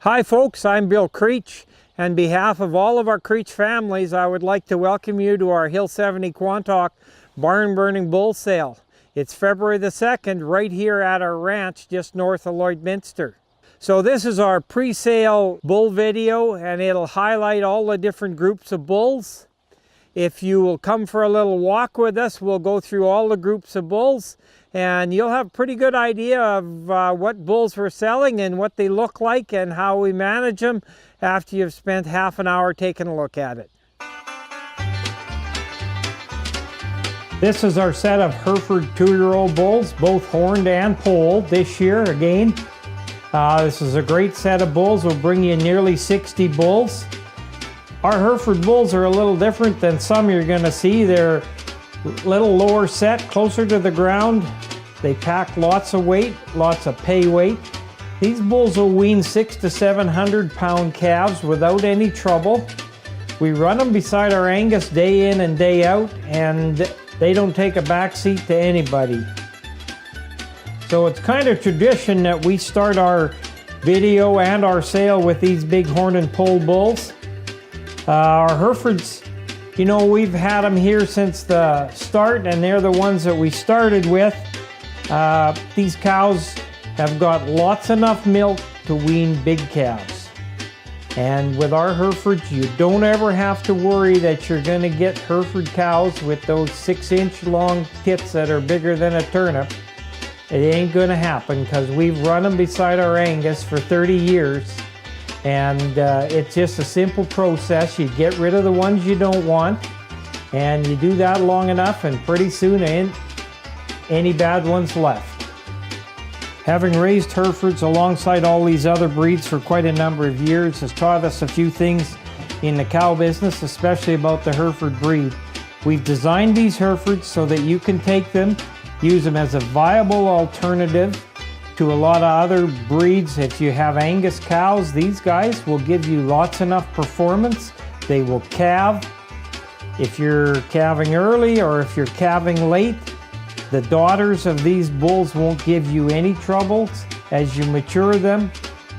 Hi folks, I'm Bill Creech. On behalf of all of our Creech families, I would like to welcome you to our Hill 70 Quantock barn burning bull sale. It's February the 2nd right here at our ranch just north of Lloydminster. So this is our pre-sale bull video, and it'll highlight all the different groups of bulls. If you will come for a little walk with us, we'll go through all the groups of bulls and you'll have a pretty good idea of what bulls we're selling and what they look like and how we manage them after you've spent half an hour taking a look at it. This is our set of Hereford 2-year-old bulls, both horned and polled this year again. This is a great set of bulls. We'll bring you nearly 60 bulls. Our Hereford bulls are a little different than some you're going to see. They're a little lower set, closer to the ground. They pack lots of weight, lots of pay weight. These bulls will wean 600 to 700 pound calves without any trouble. We run them beside our Angus day in and day out, and they don't take a back seat to anybody. So it's kind of tradition that we start our video and our sale with these big horned and polled bulls. Our Herefords, you know, we've had them here since the start, and they're the ones that we started with. These cows have got lots enough milk to wean big calves. And with our Herefords, you don't ever have to worry that you're going to get Hereford cows with those 6-inch long tits that are bigger than a turnip. It ain't going to happen, because we've run them beside our Angus for 30 years. And it's just a simple process. You get rid of the ones you don't want, and you do that long enough, and pretty soon ain't any bad ones left. Having raised Herefords alongside all these other breeds for quite a number of years has taught us a few things in the cow business, especially about the Hereford breed. We've designed these Herefords so that you can take them, use them as a viable alternative to a lot of other breeds. If you have Angus cows, these guys will give you lots enough performance. They will calve. If you're calving early or if you're calving late, the daughters of these bulls won't give you any troubles. As you mature them,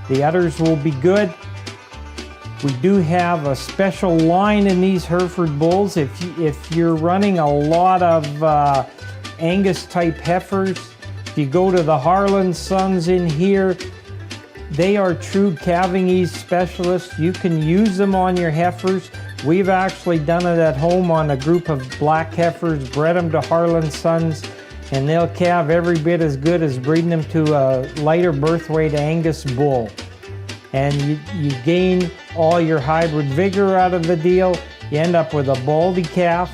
the udders will be good. We do have a special line in these Hereford bulls. If you're running a lot of Angus type heifers, if you go to the Harlan Sons in here, they are true calving ease specialists. You can use them on your heifers. We've actually done it at home on a group of black heifers, bred them to Harlan Sons, and they'll calve every bit as good as breeding them to a lighter birth weight Angus bull. And you gain all your hybrid vigor out of the deal. You end up with a baldy calf.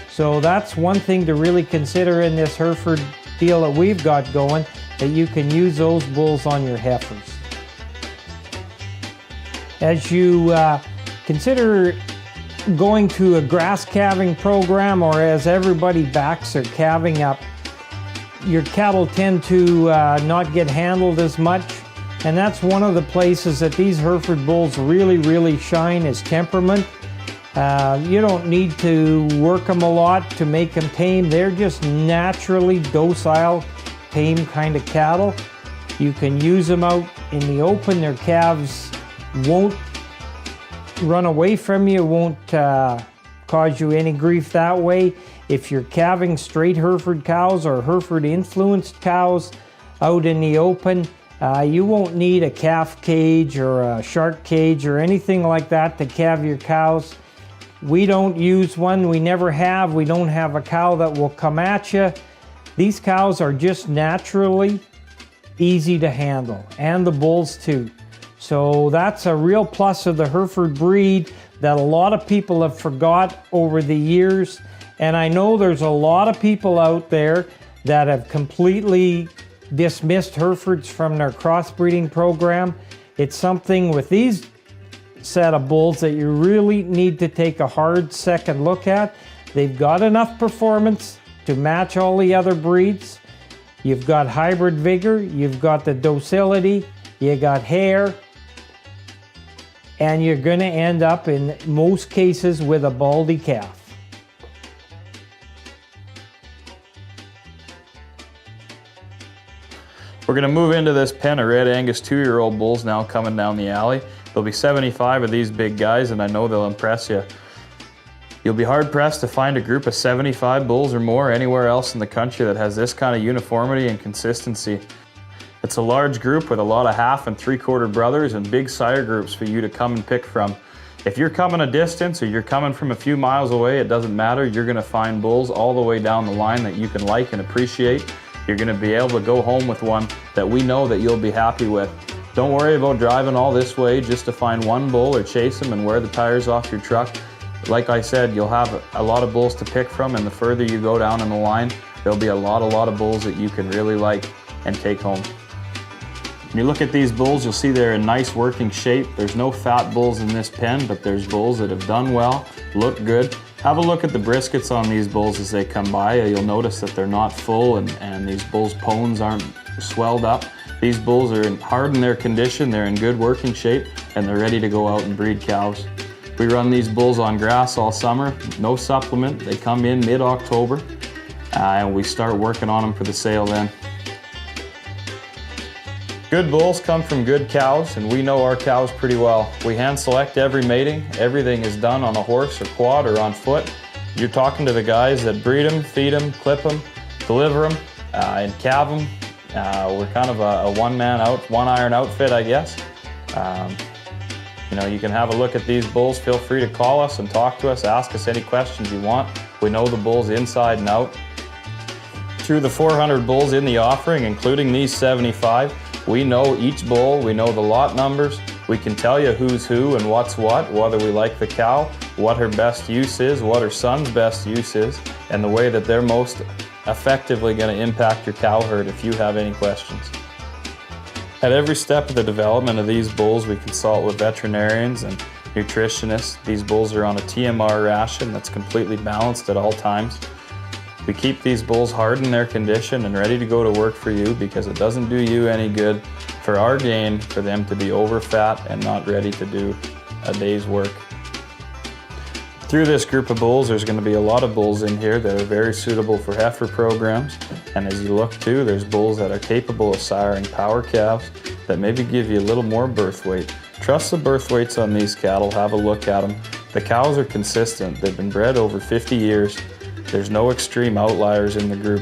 So that's one thing to really consider in this Hereford deal that we've got going, that you can use those bulls on your heifers. As you consider going to a grass calving program, or as everybody backs are calving up, your cattle tend to not get handled as much, and that's one of the places that these Hereford bulls really shine, is temperament. You don't need to work them a lot to make them tame. They're just naturally docile, tame kind of cattle. You can use them out in the open. Their calves won't run away from you, won't cause you any grief that way. If you're calving straight Hereford cows or Hereford influenced cows out in the open, you won't need a calf cage or a shark cage or anything like that to calve your cows. We don't use one, we never have. We don't have a cow that will come at you. These cows are just naturally easy to handle, and the bulls too. So that's a real plus of the Hereford breed that a lot of people have forgot over the years. And I know there's a lot of people out there that have completely dismissed Herefords from their crossbreeding program. It's something with these set of bulls that you really need to take a hard second look at. They've got enough performance to match all the other breeds. You've got hybrid vigor, you've got the docility, you got hair, and you're going to end up in most cases with a baldy calf. We're going to move into this pen of red Angus 2-year-old bulls now coming down the alley. There'll be 75 of these big guys, and I know they'll impress you. You'll be hard-pressed to find a group of 75 bulls or more anywhere else in the country that has this kind of uniformity and consistency. It's a large group with a lot of half and three-quarter brothers and big sire groups for you to come and pick from. If you're coming a distance or you're coming from a few miles away, it doesn't matter. You're going to find bulls all the way down the line that you can like and appreciate. You're going to be able to go home with one that we know that you'll be happy with. Don't worry about driving all this way just to find one bull or chase them and wear the tires off your truck. Like I said, you'll have a lot of bulls to pick from, and the further you go down in the line, there'll be a lot of bulls that you can really like and take home. When you look at these bulls, you'll see they're in nice working shape. There's no fat bulls in this pen, but there's bulls that have done well, look good. Have a look at the briskets on these bulls as they come by. You'll notice that they're not full and these bulls' pones aren't swelled up. These bulls are hard in their condition, they're in good working shape, and they're ready to go out and breed cows. We run these bulls on grass all summer, no supplement. They come in mid-October, and we start working on them for the sale then. Good bulls come from good cows, and we know our cows pretty well. We hand select every mating. Everything is done on a horse or quad or on foot. You're talking to the guys that breed them, feed them, clip them, deliver them, and calve them. We're kind of a one iron outfit, I guess. You know, you can have a look at these bulls. Feel free to call us and talk to us, ask us any questions you want. We know the bulls inside and out. Through the 400 bulls in the offering, including these 75, we know each bull, we know the lot numbers, we can tell you who's who and what's what, whether we like the cow, what her best use is, what her son's best use is, and the way that they're most effectively going to impact your cow herd if you have any questions. At every step of the development of these bulls, we consult with veterinarians and nutritionists. These bulls are on a TMR ration that's completely balanced at all times. We keep these bulls hard in their condition and ready to go to work for you because it doesn't do you any good for our gain for them to be over fat and not ready to do a day's work. Through this group of bulls, there's going to be a lot of bulls in here that are very suitable for heifer programs. And as you look too, there's bulls that are capable of siring power calves that maybe give you a little more birth weight. Trust the birth weights on these cattle, have a look at them. The cows are consistent. They've been bred over 50 years. There's no extreme outliers in the group.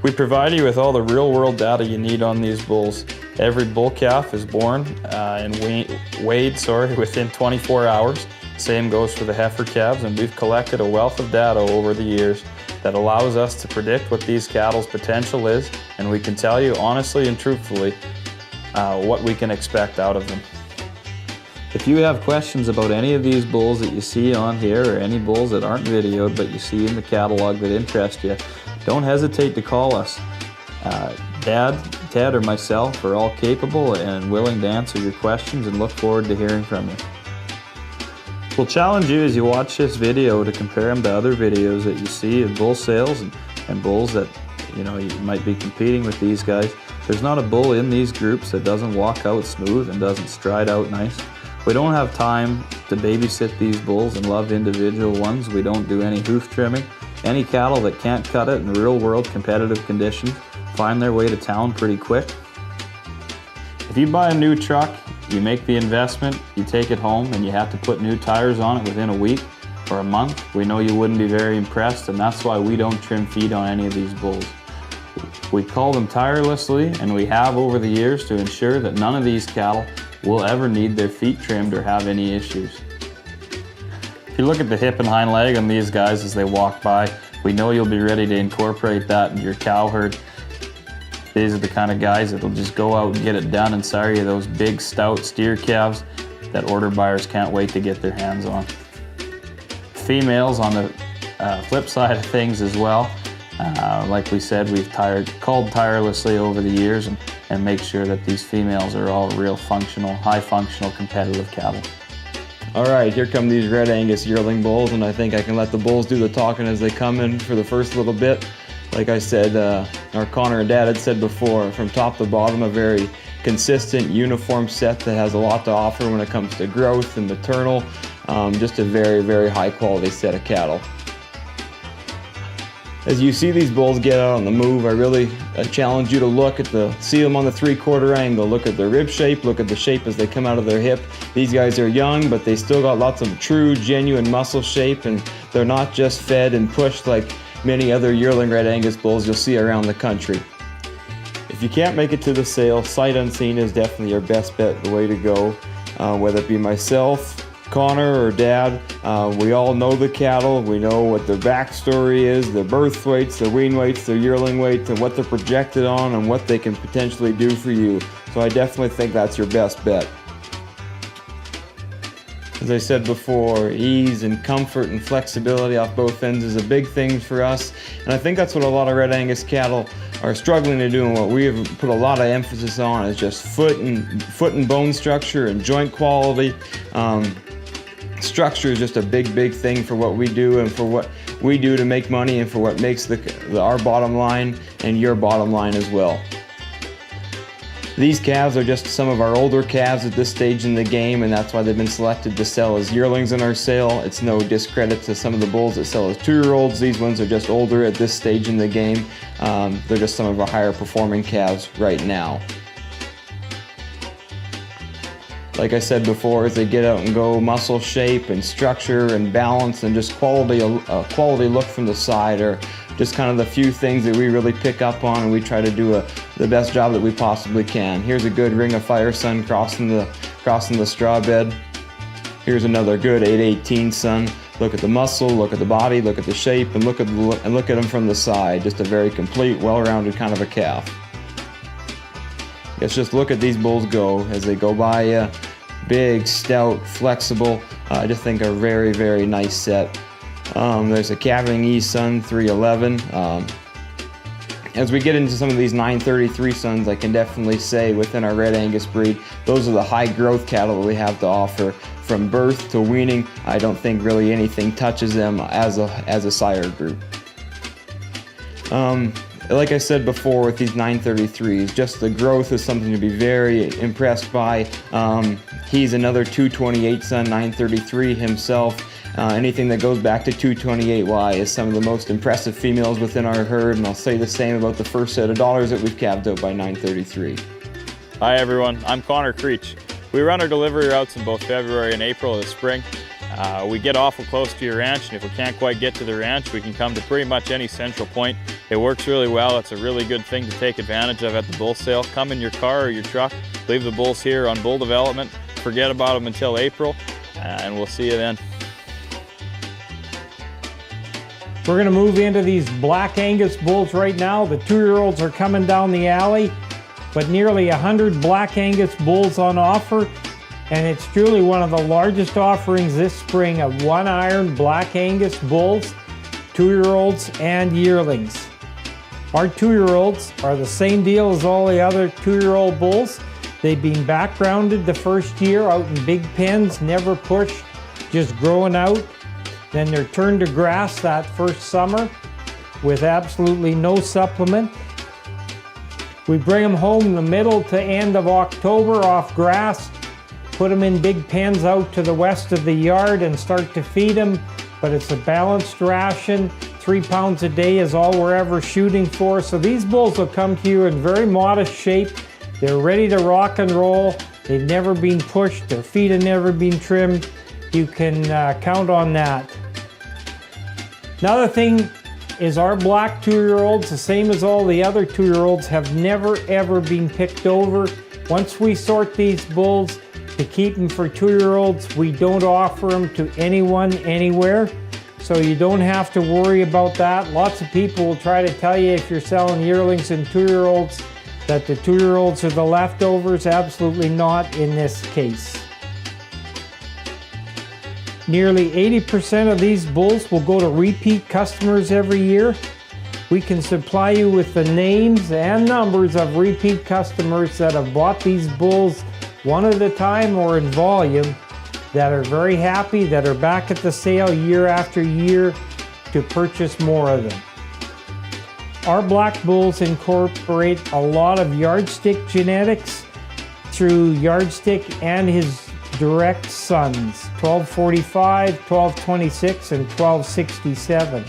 We provide you with all the real-world data you need on these bulls. Every bull calf is born and weighed within 24 hours. Same goes for the heifer calves, and we've collected a wealth of data over the years that allows us to predict what these cattle's potential is, and we can tell you honestly and truthfully what we can expect out of them. If you have questions about any of these bulls that you see on here or any bulls that aren't videoed but you see in the catalog that interest you, don't hesitate to call us. Dad, Ted, or myself are all capable and willing to answer your questions and look forward to hearing from you. We'll challenge you as you watch this video to compare them to other videos that you see of bull sales and bulls that you might be competing with these guys. There's not a bull in these groups that doesn't walk out smooth and doesn't stride out nice. We don't have time to babysit these bulls and love individual ones. We don't do any hoof trimming. Any cattle that can't cut it in real world competitive conditions find their way to town pretty quick. If you buy a new truck, you make the investment, you take it home, and you have to put new tires on it within a week or a month, we know you wouldn't be very impressed, and that's why we don't trim feet on any of these bulls. We cull them tirelessly, and we have over the years to ensure that none of these cattle will ever need their feet trimmed or have any issues. If you look at the hip and hind leg on these guys as they walk by, we know you'll be ready to incorporate that into your cow herd. These are the kind of guys that'll just go out and get it done and sire you those big stout steer calves that order buyers can't wait to get their hands on. Females on the flip side of things as well. Like we said, we've culled tirelessly over the years and make sure that these females are all real functional, high functional, competitive cattle. All right, here come these red Angus yearling bulls, and I think I can let the bulls do the talking as they come in for the first little bit. Like I said, our Connor and Dad had said before, from top to bottom, a very consistent, uniform set that has a lot to offer when it comes to growth and maternal. Just a very, very high quality set of cattle. As you see these bulls get out on the move, I really challenge you to see them on the 3/4 angle. Look at their rib shape, look at the shape as they come out of their hip. These guys are young, but they still got lots of true, genuine muscle shape, and they're not just fed and pushed like many other yearling Red Angus bulls you'll see around the country. If you can't make it to the sale, sight unseen is definitely your best bet, the way to go. Whether it be myself, Connor, or Dad, we all know the cattle. We know what their backstory is, their birth weights, their wean weights, their yearling weights, and what they're projected on and what they can potentially do for you. So I definitely think that's your best bet. As I said before, ease and comfort and flexibility off both ends is a big thing for us. And I think that's what a lot of Red Angus cattle are struggling to do, and what we have put a lot of emphasis on is just foot and bone structure and joint quality. Structure is just a big thing for what we do and for what we do to make money and for what makes our bottom line and your bottom line as well. These calves are just some of our older calves at this stage in the game, and that's why they've been selected to sell as yearlings in our sale. It's no discredit to some of the bulls that sell as 2-year-olds. These ones are just older at this stage in the game. They're just some of our higher performing calves right now. Like I said before, as they get out and go, muscle shape and structure and balance and just quality look from the side are just kind of the few things that we really pick up on, and we try to do the best job that we possibly can. Here's a good Ring of Fire son crossing the straw bed. Here's another good 818 son. Look at the muscle, look at the body, look at the shape, and look at them from the side. Just a very complete, well-rounded kind of a calf. Let's just look at these bulls go as they go by. Big, stout, flexible. I just think a very nice set. There's a calving East son, 311. As we get into some of these 933 sons, I can definitely say within our Red Angus breed, those are the high growth cattle that we have to offer. From birth to weaning, I don't think really anything touches them as a sire group. Like I said before with these 933s, just the growth is something to be very impressed by. He's another 228 son, 933 himself. Anything that goes back to 228Y is some of the most impressive females within our herd, and I'll say the same about the first set of dollars that we've calved out by 933. Hi everyone, I'm Connor Creech. We run our delivery routes in both February and April of the spring. We get awful close to your ranch, and if we can't quite get to the ranch, we can come to pretty much any central point. It works really well. It's a really good thing to take advantage of at the bull sale. Come in your car or your truck, leave the bulls here on bull development, forget about them until April, and we'll see you then. We're going to move into these Black Angus bulls right now. The 2-year-olds are coming down the alley, but nearly 100 Black Angus bulls on offer. And it's truly one of the largest offerings this spring of 1-iron Black Angus bulls, 2-year-olds and yearlings. Our 2-year-olds are the same deal as all the other 2-year-old bulls. They've been backgrounded the first year out in big pens, never pushed, just growing out. Then they're turned to grass that first summer with absolutely no supplement. We bring them home in the middle to end of October off grass, put them in big pens out to the west of the yard and start to feed them, but it's a balanced ration. 3 pounds a day is all we're ever shooting for. So these bulls will come to you in very modest shape. They're ready to rock and roll. They've never been pushed. Their feet have never been trimmed. You can count on that. Another thing is our black 2-year-olds, the same as all the other 2-year-olds, have never ever been picked over. Once we sort these bulls to keep them for 2-year-olds, we don't offer them to anyone, anywhere. So you don't have to worry about that. Lots of people will try to tell you if you're selling yearlings and 2-year-olds that the 2-year-olds are the leftovers. Absolutely not in this case. Nearly 80% of these bulls will go to repeat customers every year. We can supply you with the names and numbers of repeat customers that have bought these bulls one at a time or in volume, that are very happy, that are back at the sale year after year to purchase more of them. Our black bulls incorporate a lot of yardstick genetics through yardstick and his direct sons, 1245, 1226, and 1267.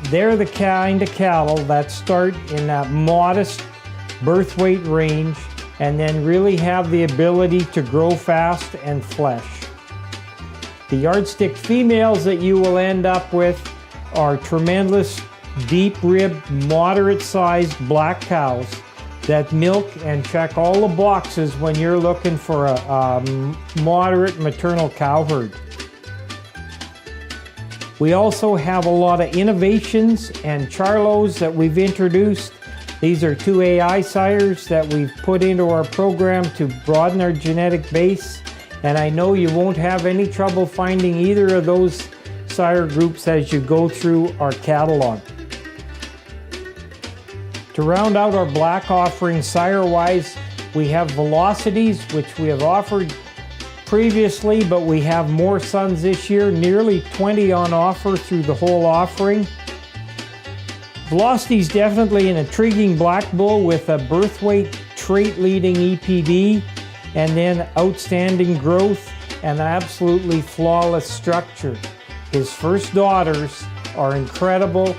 they're the kind of cattle that start in that modest birth weight range and then really have the ability to grow fast and flesh. The yardstick females that you will end up with are tremendous, deep-ribbed, moderate-sized black cows that milk and check all the boxes when you're looking for a moderate maternal cow herd. We also have a lot of innovations and charlos that we've introduced. These are 2 AI sires that we've put into our program to broaden our genetic base, and I know you won't have any trouble finding either of those sire groups as you go through our catalog. To round out our black offering sire-wise, we have velocities, which we have offered previously, but we have more sons this year, nearly 20 on offer through the whole offering. Velocity is definitely an intriguing black bull with a birth weight trait leading EPD and then outstanding growth and absolutely flawless structure. His first daughters are incredible,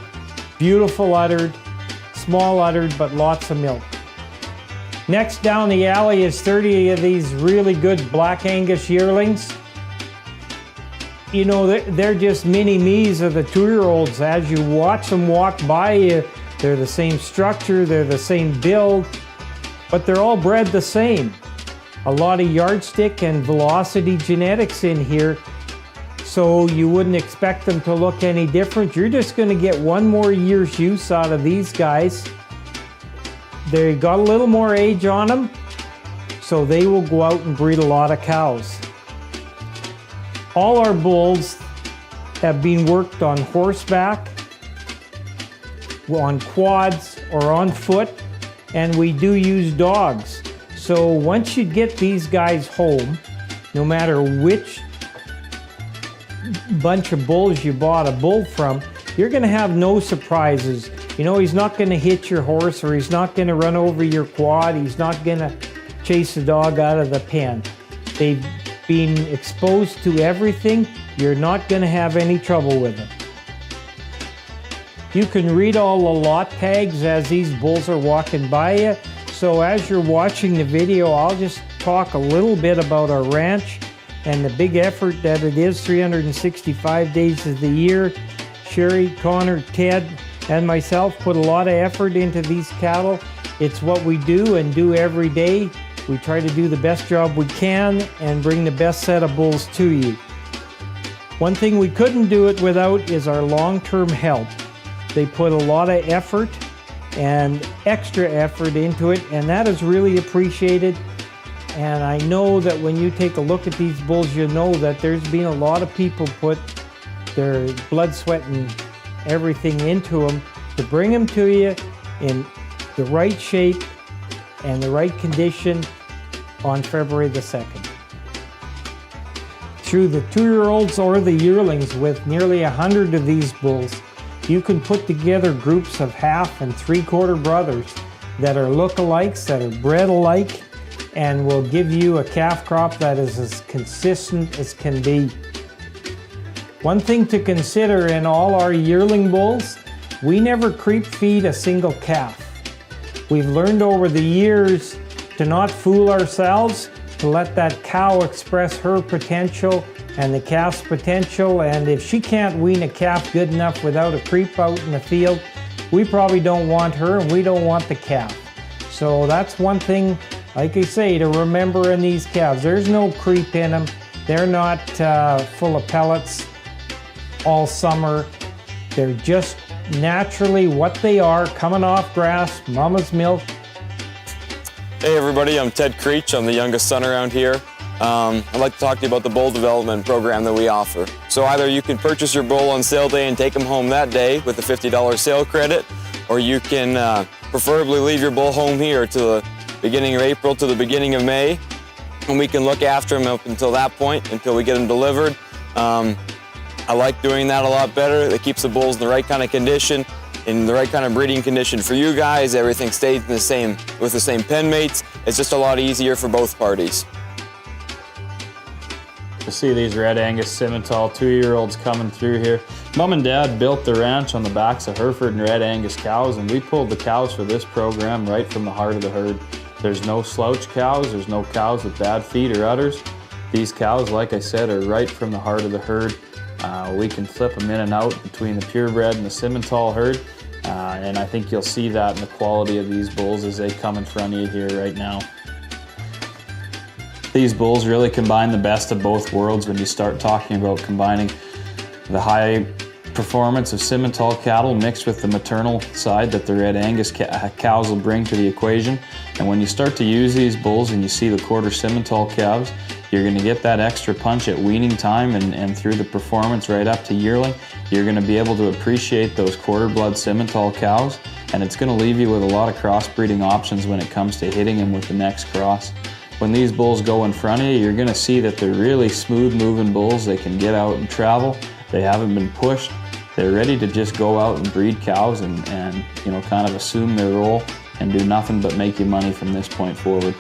beautiful uddered, small uddered, but lots of milk. Next down the alley is 30 of these really good Black Angus yearlings. You know, they're just mini-me's of the 2-year-olds. As you watch them walk by you, they're the same structure, they're the same build, but they're all bred the same. A lot of yardstick and velocity genetics in here, so you wouldn't expect them to look any different. You're just going to get 1 more year's use out of these guys. They got a little more age on them, so they will go out and breed a lot of cows. All our bulls have been worked on horseback, on quads, or on foot, and we do use dogs. So once you get these guys home, no matter which bunch of bulls you bought a bull from, you're going to have no surprises. You know, he's not going to hit your horse, or he's not going to run over your quad, he's not going to chase the dog out of the pen. They've been exposed to everything. You're not going to have any trouble with them. You can read all the lot tags as these bulls are walking by you. So as you're watching the video, I'll just talk a little bit about our ranch and the big effort that it is 365 days of the year. Sherry, Connor, Ted, and myself put a lot of effort into these cattle. It's what we do and do every day. We try to do the best job we can and bring the best set of bulls to you. One thing we couldn't do it without is our long-term help. They put a lot of effort and extra effort into it, and that is really appreciated. And I know that when you take a look at these bulls, you know that there's been a lot of people put their blood, sweat, and everything into them to bring them to you in the right shape and the right condition on February the 2nd. Through the 2-year-olds or the yearlings, with nearly 100 of these bulls, you can put together groups of 1/2 and 3/4 brothers that are look-alikes, that are bred alike, and will give you a calf crop that is as consistent as can be. One thing to consider in all our yearling bulls, we never creep feed a single calf. We've learned over the years to not fool ourselves, to let that cow express her potential and the calf's potential, and if she can't wean a calf good enough without a creep out in the field, we probably don't want her and we don't want the calf. So that's one thing, like I say, to remember in these calves. There's no creep in them. They're not full of pellets all summer. They're just naturally what they are, coming off grass, mama's milk. Hey everybody, I'm Ted Creech. I'm the youngest son around here. I'd like to talk to you about the bull development program that we offer. So either you can purchase your bull on sale day and take him home that day with a $50 sale credit, or you can preferably leave your bull home here to the beginning of April to the beginning of May, and we can look after him up until that point, until we get him delivered. I like doing that a lot better. It keeps the bulls in the right kind of condition, in the right kind of breeding condition for you guys. Everything stays in the same, with the same pen mates. It's just a lot easier for both parties. To see these Red Angus Simmental 2-year-olds coming through here. Mom and Dad built the ranch on the backs of Hereford and Red Angus cows, and we pulled the cows for this program right from the heart of the herd. There's no slouch cows, there's no cows with bad feet or udders. These cows, like I said, are right from the heart of the herd. We can flip them in and out between the purebred and the Simmental herd, and I think you'll see that in the quality of these bulls as they come in front of you here right now. These bulls really combine the best of both worlds when you start talking about combining the high performance of Simmental cattle mixed with the maternal side that the Red Angus cows will bring to the equation. And when you start to use these bulls and you see the quarter Simmental calves, you're going to get that extra punch at weaning time and through the performance right up to yearling. You're going to be able to appreciate those quarter blood Simmental cows, and it's going to leave you with a lot of crossbreeding options when it comes to hitting them with the next cross. When these bulls go in front of you, you're going to see that they're really smooth moving bulls. They can get out and travel. They haven't been pushed. They're ready to just go out and breed cows and you know, kind of assume their role and do nothing but make you money from this point forward.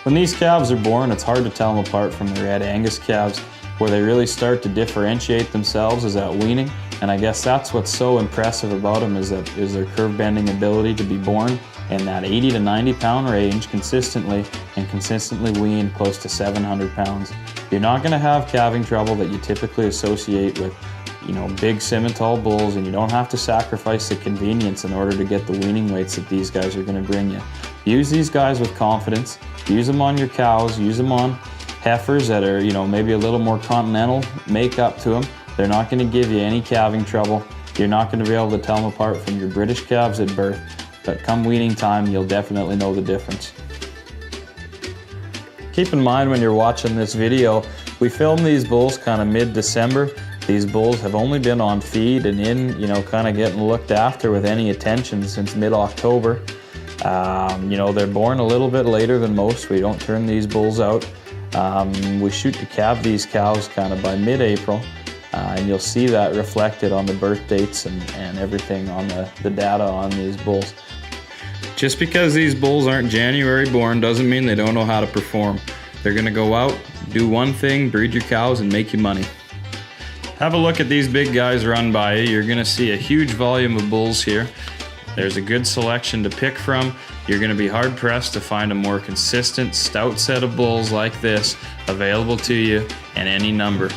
When these calves are born, it's hard to tell them apart from the Red Angus calves. Where they really start to differentiate themselves is at weaning, and I guess that's what's so impressive about them is their curve bending ability to be born in that 80 to 90 pound range consistently wean close to 700 pounds. You're not going to have calving trouble that you typically associate with, you know, big Simmental bulls, and you don't have to sacrifice the convenience in order to get the weaning weights that these guys are going to bring you. Use these guys with confidence. Use them on your cows. Use them on heifers that are, you know, maybe a little more continental make up to them. They're not going to give you any calving trouble. You're not going to be able to tell them apart from your British calves at birth, but come weaning time, you'll definitely know the difference. Keep in mind when you're watching this video, we filmed these bulls kind of mid-December. These bulls have only been on feed and in, you know, kind of getting looked after with any attention since mid-October. You know, they're born a little bit later than most. We don't turn these bulls out. We shoot to calve these cows kind of by mid-April, and you'll see that reflected on the birth dates and everything on the data on these bulls. Just because these bulls aren't January born doesn't mean they don't know how to perform. They're going to go out, do one thing, breed your cows, and make you money. Have a look at these big guys run by you. You're going to see a huge volume of bulls here. There's a good selection to pick from. You're going to be hard pressed to find a more consistent, stout set of bulls like this available to you in any number.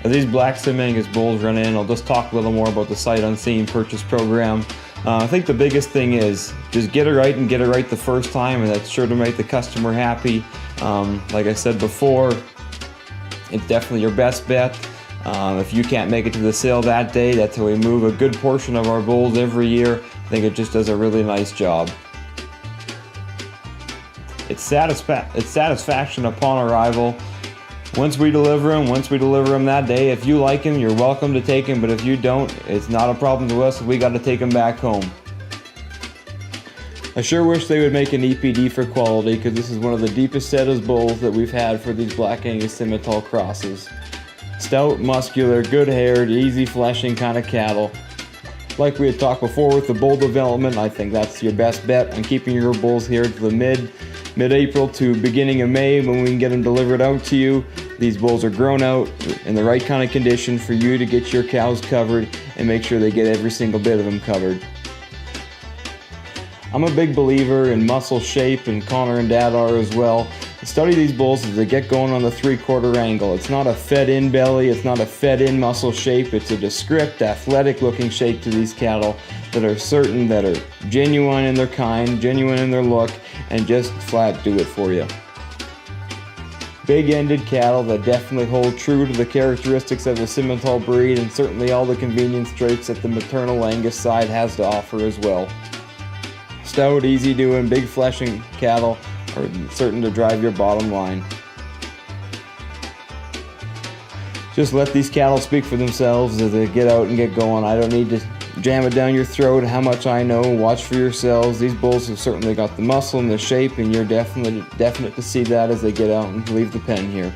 As these black Sim Angus bulls run in, I'll just talk a little more about the sight unseen purchase program. I think the biggest thing is just get it right and get it right the first time, and that's sure to make the customer happy. Like I said before, it's definitely your best bet. If you can't make it to the sale that day, that's how we move a good portion of our bulls every year. I think it just does a really nice job. It's satisfaction upon arrival. Once we deliver them that day. If you like them, you're welcome to take them, but if you don't, it's not a problem to us if we got to take them back home. I sure wish they would make an EPD for quality, because this is one of the deepest set of bulls that we've had for these Black Angus Simmental crosses. Stout, muscular, good haired, easy fleshing kind of cattle. Like we had talked before with the bull development, I think that's your best bet on keeping your bulls here to the mid-April to beginning of May when we can get them delivered out to you. These bulls are grown out in the right kind of condition for you to get your cows covered and make sure they get every single bit of them covered. I'm a big believer in muscle shape, and Connor and Dad are as well. Study these bulls as they get going on the 3/4 angle. It's not a fed-in belly, it's not a fed-in muscle shape, it's a descript, athletic-looking shape to these cattle that are certain, that are genuine in their kind, genuine in their look, and just flat do it for you. Big-ended cattle that definitely hold true to the characteristics of the Simmental breed, and certainly all the convenience traits that the maternal Angus side has to offer as well. Stout, easy doing, big fleshing cattle are certain to drive your bottom line. Just let these cattle speak for themselves as they get out and get going. I don't need to jam it down your throat how much I know. Watch for yourselves. These bulls have certainly got the muscle and the shape, and you're definite to see that as they get out and leave the pen here.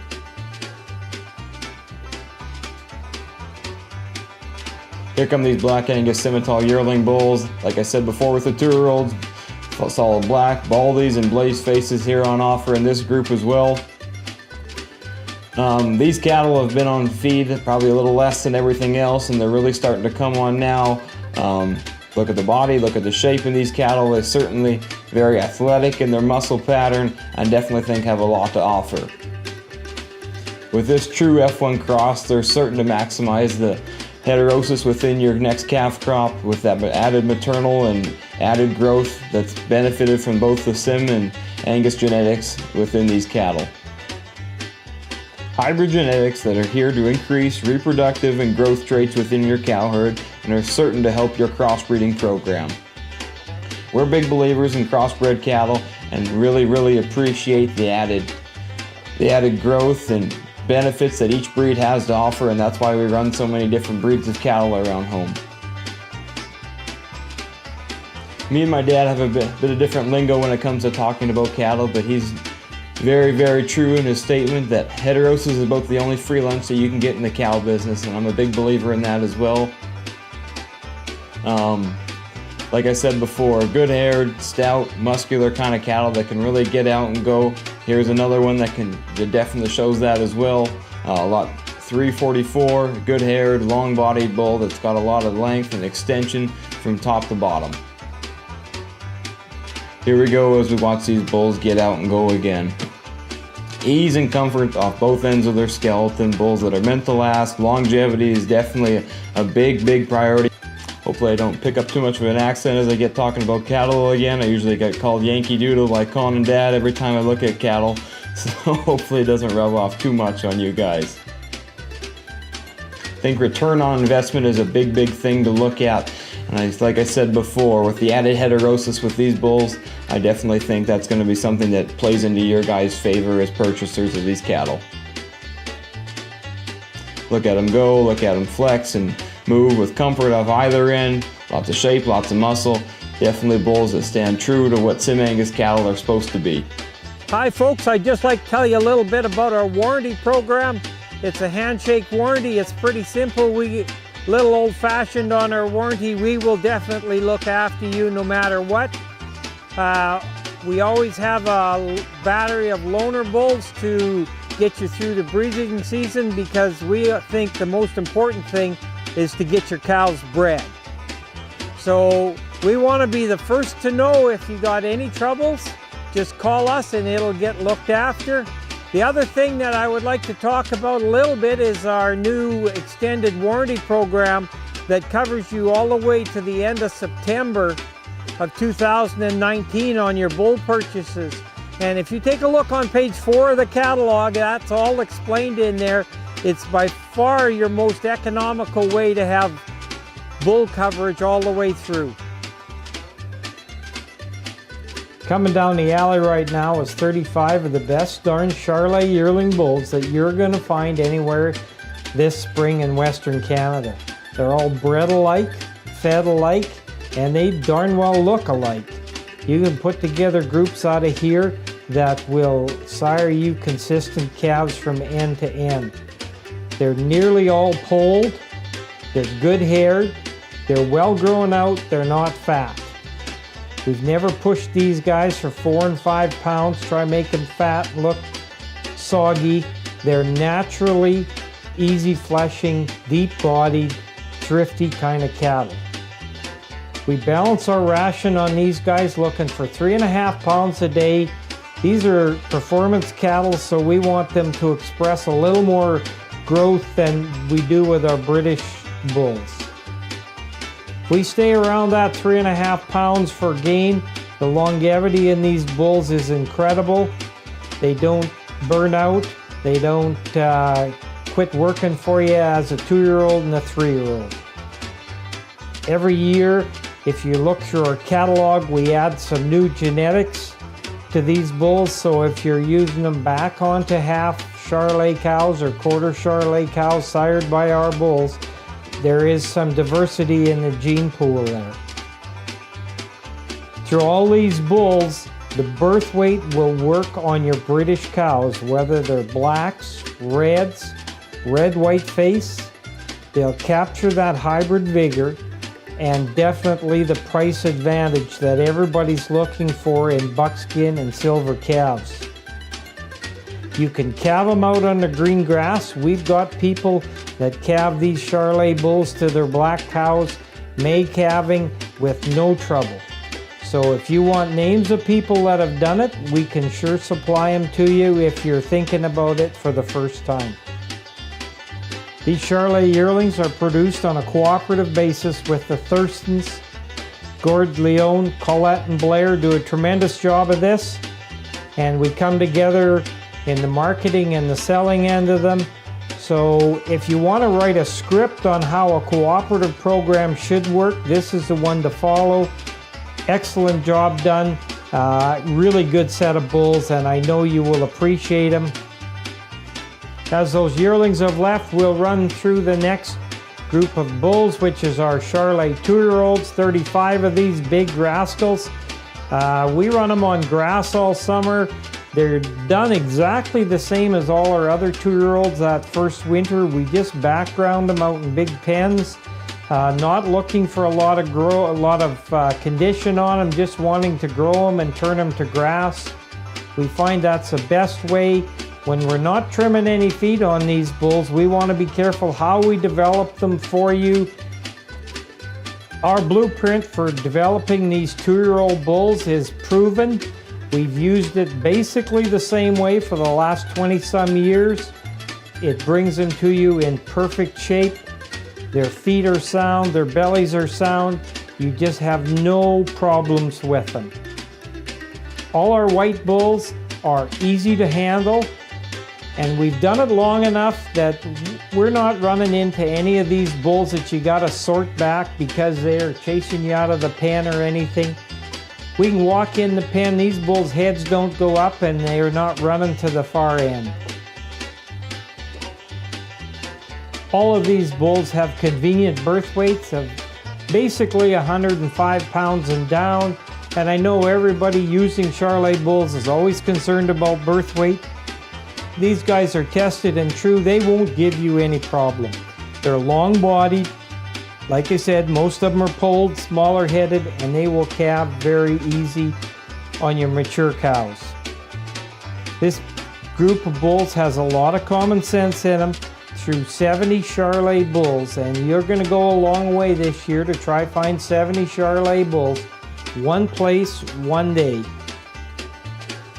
Here come these Black Angus Simmental yearling bulls. Like I said before with the 2-year-olds, solid black, baldies, and blaze faces here on offer in this group as well. These cattle have been on feed probably a little less than everything else, and they're really starting to come on now. Look at the body, look at the shape of these cattle. They're certainly very athletic in their muscle pattern. I definitely think have a lot to offer. With this true F1 cross, they're certain to maximize the heterosis within your next calf crop with that added maternal and added growth that's benefited from both the Sim and Angus genetics within these cattle. Hybrid genetics that are here to increase reproductive and growth traits within your cow herd and are certain to help your crossbreeding program. We're big believers in crossbred cattle and really appreciate the added growth and benefits that each breed has to offer, and that's why we run so many different breeds of cattle around home. Me and my dad have a bit of different lingo when it comes to talking about cattle, but he's very true in his statement that heterosis is about the only free lunch that you can get in the cow business, and I'm a big believer in that as well. Like I said before, good-haired, stout, muscular kind of cattle that can really get out and go. Here's another one that definitely shows that as well. 344, good-haired, long-bodied bull that's got a lot of length and extension from top to bottom. Here we go as we watch these bulls get out and go again. Ease and comfort off both ends of their skeleton. Bulls that are meant to last. Longevity is definitely a big priority. Hopefully I don't pick up too much of an accent as I get talking about cattle again. I usually get called Yankee Doodle by Con and Dad every time I look at cattle, so hopefully it doesn't rub off too much on you guys. I think return on investment is a big thing to look at, and like I said before, with the added heterosis with these bulls, I definitely think that's going to be something that plays into your guys' favor as purchasers of these cattle. Look at them go, look at them flex and move with comfort off either end. Lots of shape, lots of muscle. Definitely bulls that stand true to what Sim Angus cattle are supposed to be. Hi folks, I'd just like to tell you a little bit about our warranty program. It's a handshake warranty. It's pretty simple. We little old-fashioned on our warranty. We will definitely look after you no matter what. We always have a battery of loaner bulls to get you through the breeding season, because we think the most important thing is to get your cows bred. So we want to be the first to know if you got any troubles. Just call us and it'll get looked after. The other thing that I would like to talk about a little bit is our new extended warranty program that covers you all the way to the end of September of 2019 on your bull purchases. And if you take a look on page 4 of the catalog, that's all explained in there. It's by far your most economical way to have bull coverage all the way through. Coming down the alley right now is 35 of the best darn Charolais yearling bulls that you're going to find anywhere this spring in Western Canada. They're all bred alike, fed alike, and they darn well look alike. You can put together groups out of here that will sire you consistent calves from end to end. They're nearly all polled, they're good haired, they're well grown out, they're not fat. We've never pushed these guys for 4 and 5 pounds, try to make them fat, look soggy. They're naturally easy fleshing, deep bodied, thrifty kind of cattle. We balance our ration on these guys looking for 3.5 pounds a day. These are performance cattle, so we want them to express a little more growth than we do with our British bulls. If we stay around that 3.5 pounds for gain, the longevity in these bulls is incredible. They don't burn out. They don't quit working for you as a 2-year-old and a 3-year-old. Every year, if you look through our catalog, we add some new genetics to these bulls. So if you're using them back onto half Charolais cows or quarter Charolais cows sired by our bulls, there is some diversity in the gene pool there. Through all these bulls, the birth weight will work on your British cows, whether they're blacks, reds, red-white face. They'll capture that hybrid vigor and definitely the price advantage that everybody's looking for in buckskin and silver calves. You can calve them out on the green grass. We've got people that calve these Charolais bulls to their black cows, May calving with no trouble. So if you want names of people that have done it, we can sure supply them to you if you're thinking about it for the first time. These Charolais yearlings are produced on a cooperative basis with the Thurstons. Gord, Leon, Colette, and Blair do a tremendous job of this, and we come together in the marketing and the selling end of them. So if you want to write a script on how a cooperative program should work, this is the one to follow. Excellent job done. Really good set of bulls, and I know you will appreciate them. As those yearlings have left, we'll run through the next group of bulls, which is our Charolais 2-year-olds, 35 of these big rascals. We run them on grass all summer. They're done exactly the same as all our other 2-year-olds that first winter. We just background them out in big pens, not looking for a lot of condition on them, just wanting to grow them and turn them to grass. We find that's the best way. When we're not trimming any feet on these bulls, we want to be careful how we develop them for you. Our blueprint for developing these 2-year-old bulls is proven. We've used it basically the same way for the last 20-some years. It brings them to you in perfect shape. Their feet are sound, their bellies are sound. You just have no problems with them. All our white bulls are easy to handle, and we've done it long enough that we're not running into any of these bulls that you gotta sort back because they're chasing you out of the pen or anything. We can walk in the pen, these bulls' heads don't go up, and they're not running to the far end. All of these bulls have convenient birth weights of basically 105 pounds and down, and I know everybody using Charolais bulls is always concerned about birth weight. These guys are tested and true. They won't give you any problem. They're long-bodied. Like I said, most of them are polled, smaller headed, and they will calve very easy on your mature cows. This group of bulls has a lot of common sense in them through 70 Charolais bulls, and you're going to go a long way this year to try find 70 Charolais bulls, one place, one day.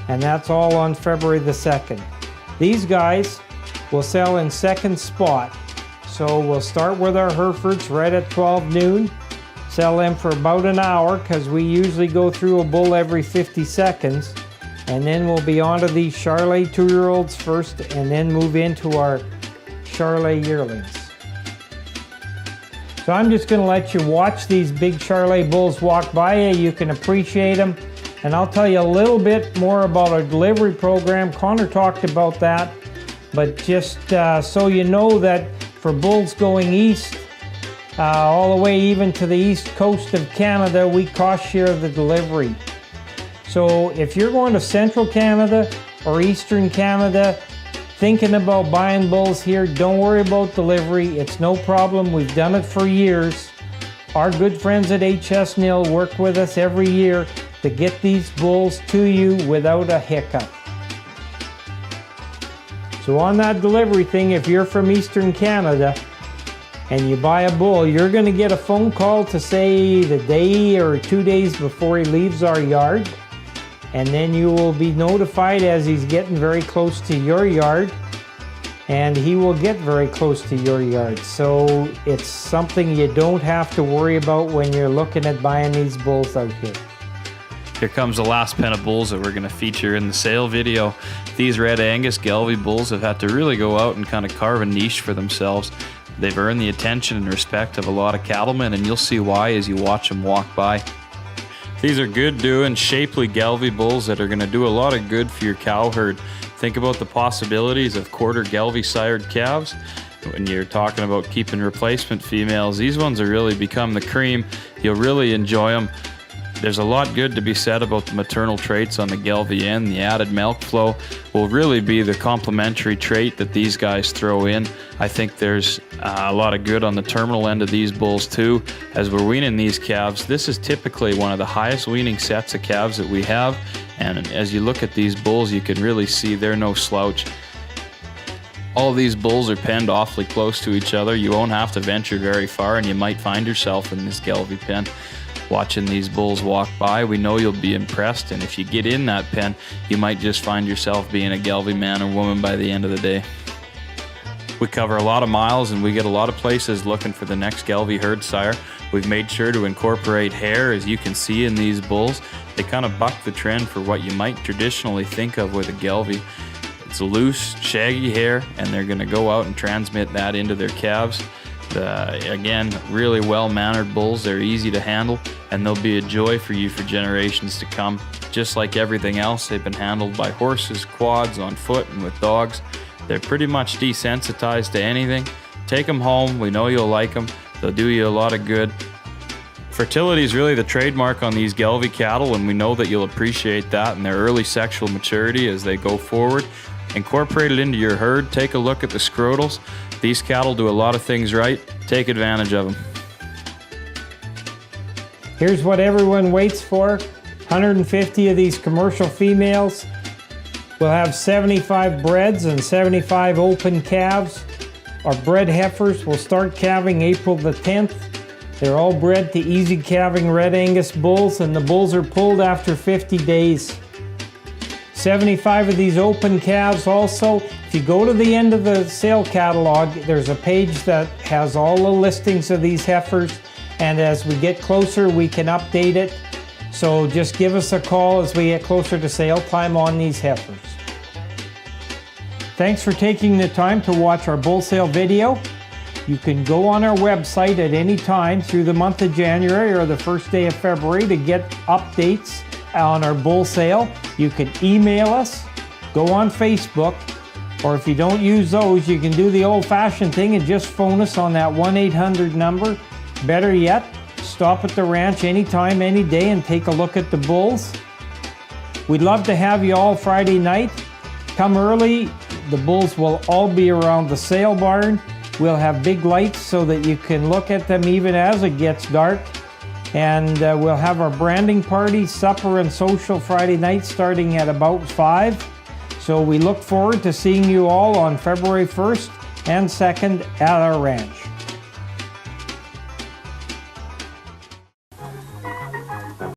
And that's all on February the 2nd. These guys will sell in second spot. So we'll start with our Herefords right at 12 noon, sell them for about an hour because we usually go through a bull every 50 seconds, and then we'll be on to these Charolais 2-year-olds first and then move into our Charolais yearlings. So I'm just going to let you watch these big Charolais bulls walk by you. You can appreciate them, and I'll tell you a little bit more about our delivery program. Connor talked about that, but just so you know that for bulls going east, all the way even to the east coast of Canada, we cost share the delivery. So if you're going to central Canada or eastern Canada, thinking about buying bulls here, don't worry about delivery. It's no problem. We've done it for years. Our good friends at HS Nil work with us every year to get these bulls to you without a hiccup. So on that delivery thing, if you're from Eastern Canada and you buy a bull, you're going to get a phone call to say the day or 2 days before he leaves our yard. And then you will be notified as he's getting very close to your yard. And he will get very close to your yard. So it's something you don't have to worry about when you're looking at buying these bulls out here. Here comes the last pen of bulls that we're going to feature in the sale video. These Red Angus Gelbvieh bulls have had to really go out and kind of carve a niche for themselves. They've earned the attention and respect of a lot of cattlemen, and you'll see why as you watch them walk by. These are good doing, shapely Gelbvieh bulls that are going to do a lot of good for your cow herd. Think about the possibilities of quarter Gelbvieh sired calves. When you're talking about keeping replacement females, these ones have really become the cream. You'll really enjoy them. There's a lot good to be said about the maternal traits on the Gelbvieh end. The added milk flow will really be the complementary trait that these guys throw in. I think there's a lot of good on the terminal end of these bulls too. As we're weaning these calves, this is typically one of the highest weaning sets of calves that we have. And as you look at these bulls, you can really see they're no slouch. All of these bulls are penned awfully close to each other. You won't have to venture very far, and you might find yourself in this Gelbvieh pen. Watching these bulls walk by, we know you'll be impressed, and if you get in that pen, you might just find yourself being a Gelbvieh man or woman by the end of the day. We cover a lot of miles, and we get a lot of places looking for the next Gelbvieh herd sire. We've made sure to incorporate hair, as you can see in these bulls. They kind of buck the trend for what you might traditionally think of with a Gelbvieh. It's loose, shaggy hair, and they're going to go out and transmit that into their calves. Again, really well-mannered bulls. They're easy to handle, and they'll be a joy for you for generations to come. Just like everything else, they've been handled by horses, quads, on foot, and with dogs. They're pretty much desensitized to anything. Take them home. We know you'll like them. They'll do you a lot of good. Fertility is really the trademark on these Gelbvieh cattle, and we know that you'll appreciate that in their early sexual maturity as they go forward. Incorporate it into your herd. Take a look at the scrotals. These cattle do a lot of things right. Take advantage of them. Here's what everyone waits for. 150 of these commercial females. We'll have 75 breds and 75 open calves. Our bred heifers will start calving April the 10th. They're all bred to easy calving Red Angus bulls, and the bulls are pulled after 50 days. 75 of these open calves also. If you go to the end of the sale catalog, there's a page that has all the listings of these heifers, and as we get closer we can update it. So just give us a call as we get closer to sale time on these heifers. Thanks for taking the time to watch our bull sale video. You can go on our website at any time through the month of January or the first day of February to get updates on our bull sale. You can email us, go on Facebook, or if you don't use those, you can do the old-fashioned thing and just phone us on that 1-800 number. Better yet, stop at the ranch anytime, any day, and take a look at the bulls. We'd love to have you all Friday night. Come early. The bulls will all be around the sale barn. We'll have big lights so that you can look at them even as it gets dark. And we'll have our branding party, supper, and social Friday night starting at about 5. So we look forward to seeing you all on February 1st and 2nd at our ranch.